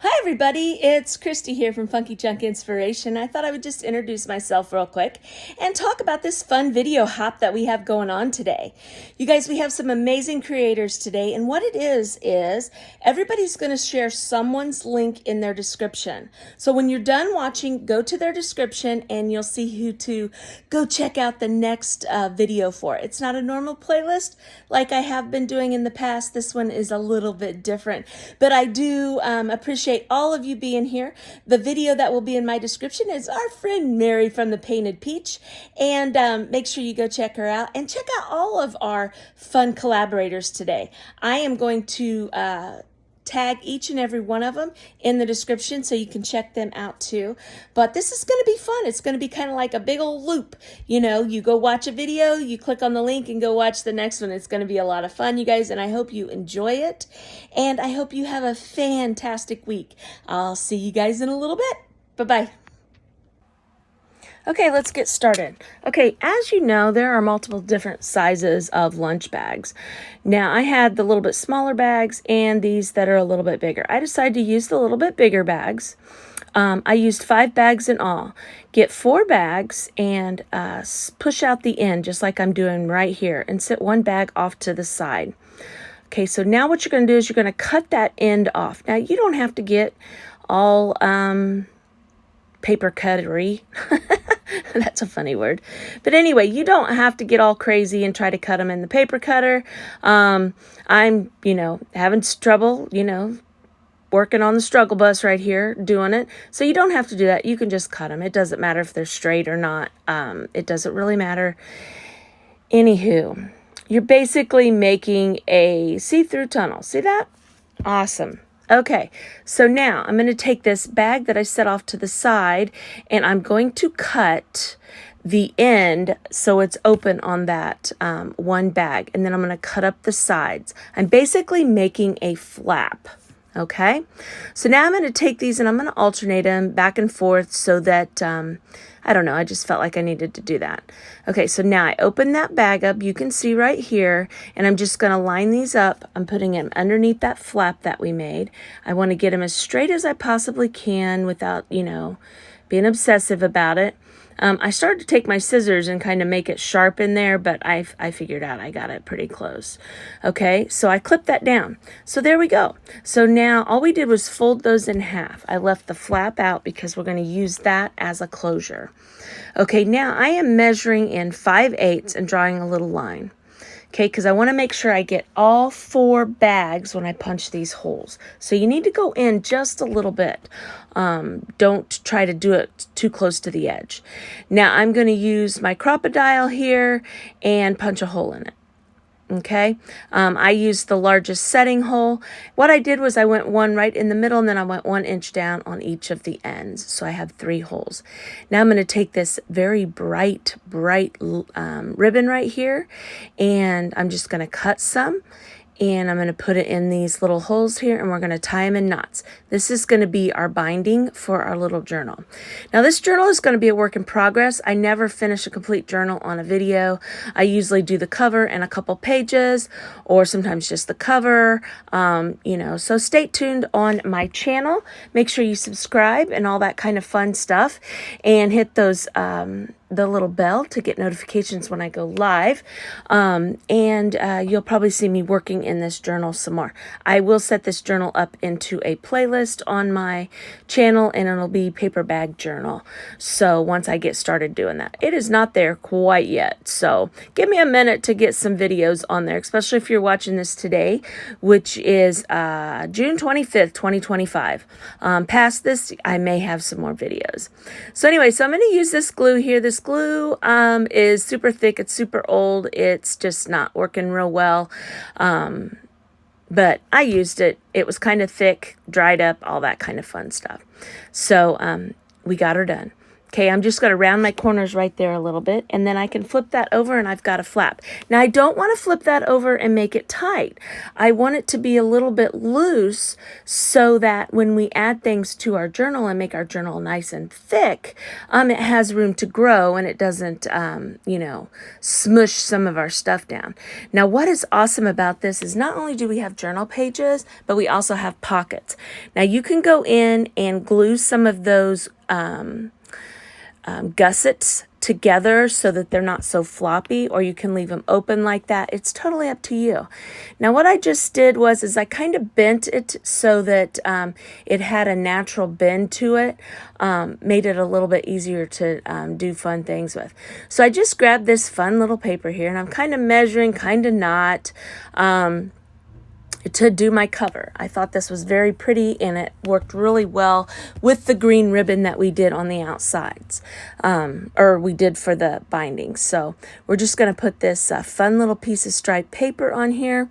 Hi everybody, it's Christy here from Funky Junk Inspiration. I thought I would just introduce myself real quick and talk about this fun video hop that we have going on today. You guys, we have some amazing creators today, and what it is everybody's going to share someone's link in their description. So when you're done watching, go to their description and you'll see who to go check out the next video for. It's not a normal playlist like I have been doing in the past. This one is a little bit different, but I do appreciate all of you being here. The video that will be in my description is our friend Mary from the Painted Peach, and make sure you go check her out and check out all of our fun collaborators today. I am going to tag each and every one of them in the description so you can check them out too. But this is going to be fun. It's going to be kind of like a big old loop. You know, you go watch a video, you click on the link and go watch the next one. It's going to be a lot of fun, you guys, and I hope you enjoy it. And I hope you have a fantastic week. I'll see you guys in a little bit. Bye-bye. Okay, let's get started. Okay, as you know, there are multiple different sizes of lunch bags. Now, I had the little bit smaller bags and these that are a little bit bigger. I decided to use the little bit bigger bags. I used 5 bags in all. Get 4 bags and push out the end just like I'm doing right here and sit one bag off to the side. Okay, so now what you're going to do is you're going to cut that end off. Now, you don't have to get all paper cuttery. That's a funny word. But anyway, you don't have to get all crazy and try to cut them in the paper cutter. I'm, having trouble, working on the struggle bus right here, doing it. So you don't have to do that. You can just cut them. It doesn't matter if they're straight or not. It doesn't really matter. Anywho, you're basically making a see-through tunnel. See that? Awesome. Okay, so now I'm going to take this bag that I set off to the side and I'm going to cut the end so it's open on that one bag, and then I'm going to cut up the sides. I'm basically making a flap. Okay, so now I'm going to take these and I'm going to alternate them back and forth so that, I don't know, I just felt like I needed to do that. Okay, so now I open that bag up, you can see right here, and I'm just going to line these up. I'm putting them underneath that flap that we made. I want to get them as straight as I possibly can without, being obsessive about it. I started to take my scissors and kind of make it sharp in there, but I figured out I got it pretty close. Okay, so I clipped that down. So there we go. So now all we did was fold those in half. I left the flap out because we're going to use that as a closure. Okay, now I am measuring in 5/8 and drawing a little line. Okay, because I want to make sure I get all 4 bags when I punch these holes. So you need to go in just a little bit. Don't try to do it too close to the edge. Now I'm going to use my Crop-A-Dile here and punch a hole in it. Okay, I used the largest setting hole. What I did was I went one right in the middle and then I went 1 inch down on each of the ends. So I have 3 holes. Now I'm going to take this very bright ribbon right here and I'm just going to cut some. And I'm going to put it in these little holes here and we're going to tie them in knots. This is going to be our binding for our little journal. Now this journal is going to be a work in progress. I never finish a complete journal on a video. I usually do the cover and a couple pages or sometimes just the cover, so stay tuned on my channel. Make sure you subscribe and all that kind of fun stuff and hit those the little bell to get notifications when I go live. You'll probably see me working in this journal some more. I will set this journal up into a playlist on my channel and it'll be paper bag journal. So once I get started doing that, it is not there quite yet. So give me a minute to get some videos on there, especially if you're watching this today, which is June 25th, 2025. Past this, I may have some more videos. So anyway, so I'm going to use this glue here. This glue is super thick. It's super old. It's just not working real well. But I used it. It was kind of thick, dried up, all that kind of fun stuff. So we got her done. Okay, I'm just going to round my corners right there a little bit, and then I can flip that over and I've got a flap. Now, I don't want to flip that over and make it tight. I want it to be a little bit loose so that when we add things to our journal and make our journal nice and thick, it has room to grow and it doesn't, you know, smush some of our stuff down. Now, what is awesome about this is not only do we have journal pages, but we also have pockets. Now, you can go in and glue some of those gussets together so that they're not so floppy, or you can leave them open like that. It's totally up to you. Now what I just did was I kind of bent it so that it had a natural bend to it, made it a little bit easier to do fun things with. So I just grabbed this fun little paper here, and I'm kind of measuring, kind of not, to do my cover. I thought this was very pretty and it worked really well with the green ribbon that we did on the outsides, or we did for the binding. So we're just going to put this fun little piece of striped paper on here.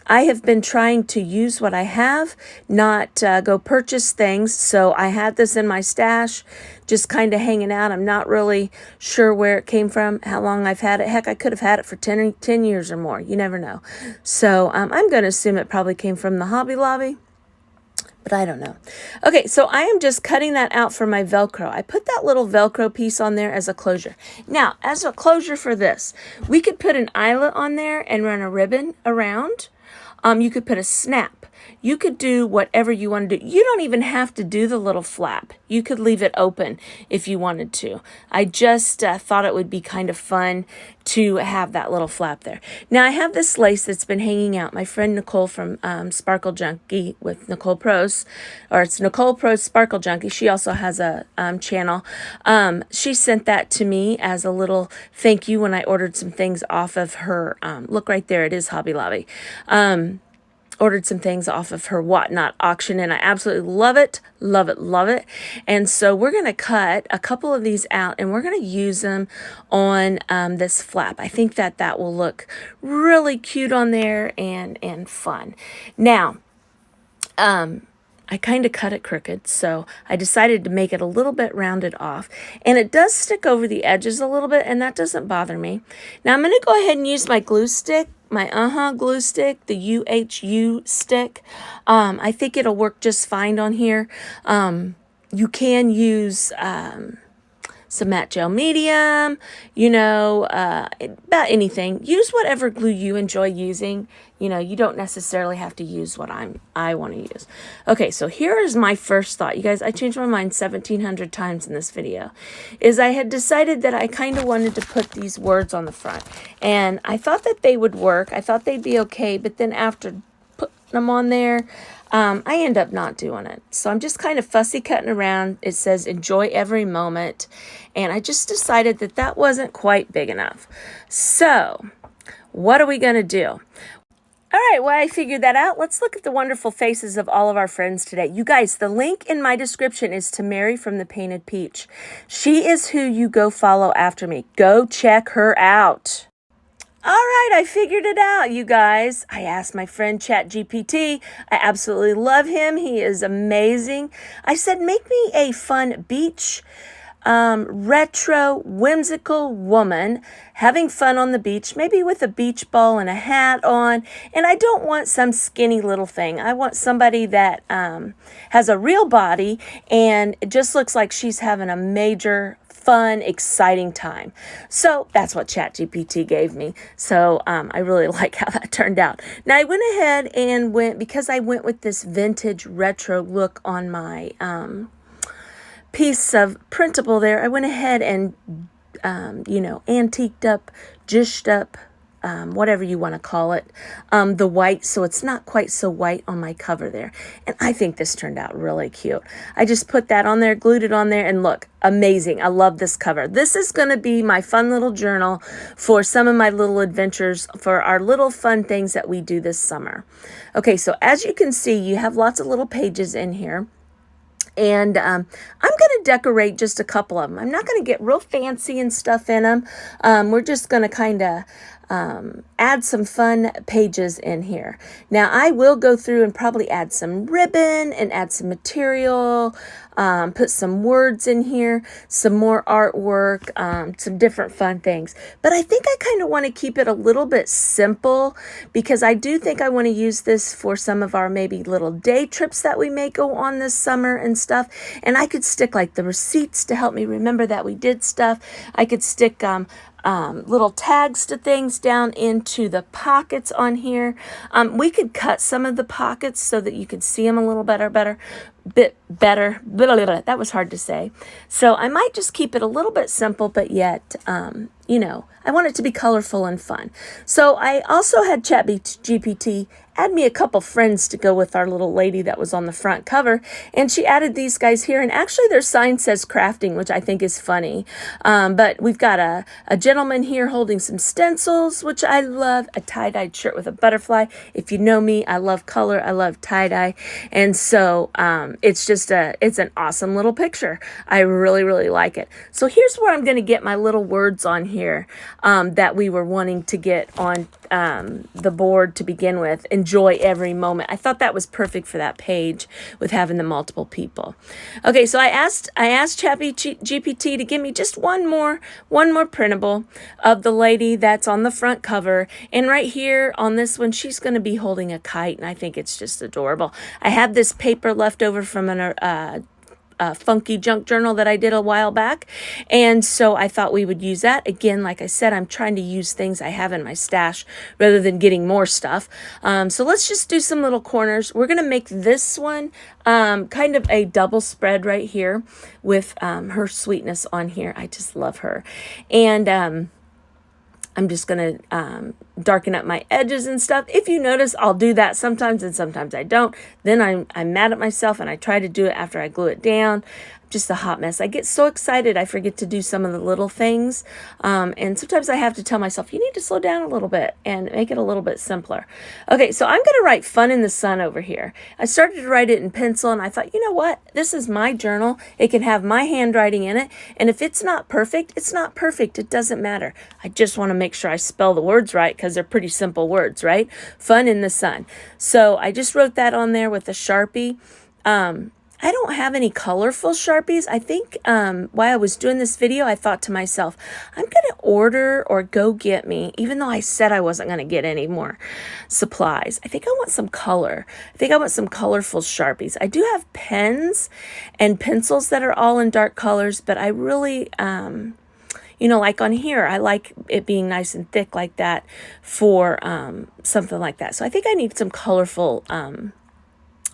I have been trying to use what I have, not go purchase things. So I had this in my stash, just kind of hanging out. I'm not really sure where it came from, how long I've had it. Heck, I could have had it for 10 years or more. You never know. So I'm going to assume it probably came from the Hobby Lobby, but I don't know. Okay, so I am just cutting that out for my Velcro. I put that little Velcro piece on there as a closure. Now, as a closure for this, we could put an eyelet on there and run a ribbon around. You could put a snap. You could do whatever you want to do. You don't even have to do the little flap. You could leave it open if you wanted to. I just thought it would be kind of fun to have that little flap there. Now I have this lace that's been hanging out. My friend Nicole from Sparkle Junkie with Nicole Pros, or it's Nicole Pros Sparkle Junkie. She also has a channel. She sent that to me as a little thank you when I ordered some things off of her. Look right there, it is Hobby Lobby. Ordered some things off of her Whatnot auction, and I absolutely love it, love it, love it. And so we're going to cut a couple of these out, and we're going to use them on this flap. I think that that will look really cute on there and fun. Now, I kind of cut it crooked, so I decided to make it a little bit rounded off. And it does stick over the edges a little bit, and that doesn't bother me. Now I'm going to go ahead and use my glue stick, my glue stick, the UHU stick. I think it'll work just fine on here. You can use some matte gel medium, you know, about anything. Use whatever glue you enjoy using. You know, you don't necessarily have to use what I want to use. Okay, so here is my first thought. You guys, I changed my mind 1,700 times in this video. Is I had decided that I kind of wanted to put these words on the front. And I thought that they would work. I thought they'd be okay. But then after putting them on there, I end up not doing it. So I'm just kind of fussy cutting around. It says enjoy every moment. And I just decided that that wasn't quite big enough. So what are we going to do? All right, well, I figured that out. Let's look at the wonderful faces of all of our friends today. You guys, the link in my description is to Mary from the Painted Peach. She is who you go follow after me. Go check her out. All right, I figured it out, you guys. I asked my friend ChatGPT. I absolutely love him. He is amazing. I said, make me a fun beach retro, whimsical woman having fun on the beach, maybe with a beach ball and a hat on. And I don't want some skinny little thing. I want somebody that has a real body and it just looks like she's having a major fun, exciting time. So that's what ChatGPT gave me. So I really like how that turned out. Now I went ahead and because I went with this vintage retro look on my piece of printable there, I went ahead and, you know, antiqued up, zhuzhed up, whatever you want to call it, the white, so it's not quite so white on my cover there. And I think this turned out really cute. I just put that on there, glued it on there, and look, amazing. I love this cover. This is going to be my fun little journal for some of my little adventures, for our little fun things that we do this summer. Okay, so as you can see, you have lots of little pages in here. And I'm going to decorate just a couple of them. I'm not going to get real fancy and stuff in them. We're just going to kind of add some fun pages in here. Now I will go through and probably add some ribbon and add some material, put some words in here, some more artwork, some different fun things. But I think I kind of want to keep it a little bit simple because I do think I want to use this for some of our maybe little day trips that we may go on this summer and stuff. And I could stick like the receipts to help me remember that we did stuff. I could stick little tags to things down into the pockets on here. We could cut some of the pockets so that you could see them a little bit better. That was hard to say. So I might just keep it a little bit simple, but yet, you know, I want it to be colorful and fun. So I also had ChatGPT add me a couple friends to go with our little lady that was on the front cover. And she added these guys here. And actually their sign says crafting, which I think is funny. But we've got a gentleman here holding some stencils, which I love. A tie-dyed shirt with a butterfly. If you know me, I love color. I love tie-dye. And so it's just it's an awesome little picture. I really, really like it. So here's where I'm going to get my little words on here that we were wanting to get on the board to begin with. Enjoy every moment. I thought that was perfect for that page with having the multiple people. Okay, so I asked ChatGPT to give me just one more printable of the lady that's on the front cover. And right here on this one, she's going to be holding a kite, and I think it's just adorable. I have this paper left over from an funky junk journal that I did a while back, and so I thought we would use that. Again, like I said, I'm trying to use things I have in my stash rather than getting more stuff. So let's just do some little corners. We're gonna make this one kind of a double spread right here with her sweetness on here. I just love her. And I'm just going to darken up my edges and stuff. If you notice, I'll do that sometimes and sometimes I don't. Then I'm mad at myself and I try to do it after I glue it down. Just a hot mess. I get so excited I forget to do some of the little things. And sometimes I have to tell myself, you need to slow down a little bit and make it a little bit simpler. Okay, so I'm going to write Fun in the Sun over here. I started to write it in pencil and I thought, you know what? This is my journal. It can have my handwriting in it. And if it's not perfect, it's not perfect. It doesn't matter. I just want to make sure I spell the words right because they're pretty simple words, right? Fun in the Sun. So I just wrote that on there with a Sharpie. I don't have any colorful Sharpies. I think while I was doing this video, I thought to myself, I'm going to order or go get me, even though I said I wasn't going to get any more supplies. I think I want some color. I think I want some colorful Sharpies. I do have pens and pencils that are all in dark colors, but I really, you know, like on here, I like it being nice and thick like that for something like that. So I think I need some colorful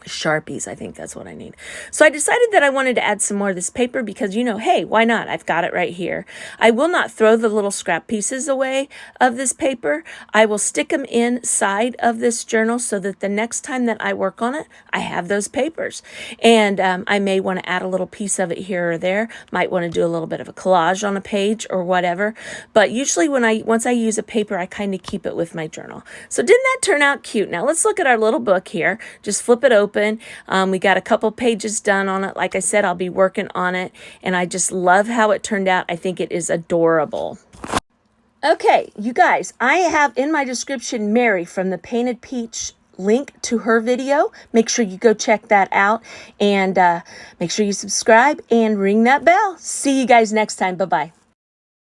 Sharpies. I think that's what I need. So I decided that I wanted to add some more of this paper because, you know, hey, why not? I've got it right here. I will not throw the little scrap pieces away of this paper. I will stick them inside of this journal so that the next time that I work on it, I have those papers. And I may want to add a little piece of it here or there. Might want to do a little bit of a collage on a page or whatever. But usually once I use a paper, I kind of keep it with my journal. So didn't that turn out cute? Now let's look at our little book here. Just flip it open. We got a couple pages done on it. Like I said, I'll be working on it, and I just love how it turned out. I think it is adorable. Okay, you guys, I have in my description Mary from the Painted Peach link to her video. Make sure you go check that out, and make sure you subscribe and ring that bell. See you guys next time. Bye-bye.